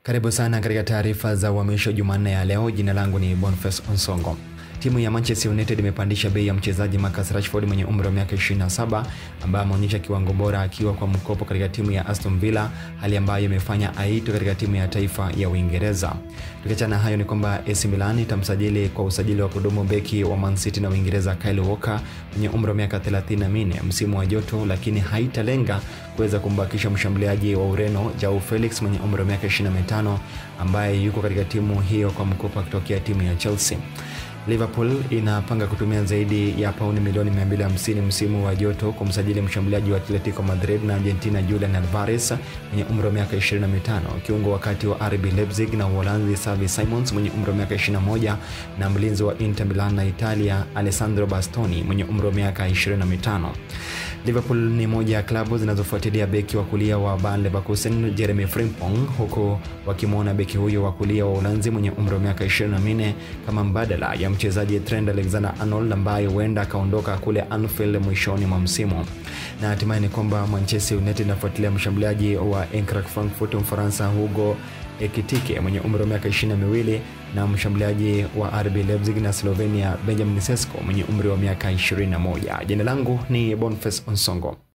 Karibu sana katika taarifa za uhamisho Jumanne ya leo. Jina langu ni Boniface Onsongo. Timu ya Manchester United imepandisha bei ya mchezaji Marcus Rashford mwenye umri wa miaka 27 ambaye ameonyesha kiwango bora akiwa kwa mkopo katika timu ya Aston Villa, hali ambayo imefanya aitwe katika timu ya taifa ya Uingereza. Tukiachana hayo ni kwamba AC Milan itamsajili kwa usajili wa kudumu beki wa Man City na Uingereza Kyle Walker mwenye umri wa miaka 34 msimu wa joto, lakini haitalenga kuweza kumbakisha mshambuliaji wa Ureno Joao Felix mwenye umri wa miaka 25 ambaye yuko katika timu hiyo kwa mkopo kutokea timu ya Chelsea. Liverpool inapanga kutumia zaidi ya pauni milioni 250 msimu wa joto kumsajili mshambuliaji wa Atletico Madrid na Argentina Julian Alvarez mwenye umri wa miaka 25, kiungo wakati wa RB Leipzig na Uholanzi Xavi Simons mwenye umri wa miaka 21 na mlinzi wa Inter Milan na Italia Alessandro Bastoni mwenye umri wa miaka 25. Liverpool ni moja ya klabu zinazofuatilia beki wa kulia wa Bayer Leverkusen Jeremy Frimpong, huko wakimwona beki huyo wa kulia wa Uholanzi mwenye umri wa miaka 24 kama mbadala ya mchezaji Trent Alexander-Arnold ambaye huenda akaondoka kule Anfield mwishoni mwa msimu. Na hatimaye ni kwamba Manchester United inafuatilia mshambuliaji wa Eintracht Frankfurt Mfaransa Hugo Ekitike mwenye umri wa miaka 22 na mshambuliaji wa RB Leipzig na Slovenia Benjamin Sesko mwenye umri wa miaka 21. Jina langu ni Boniface Onsongo.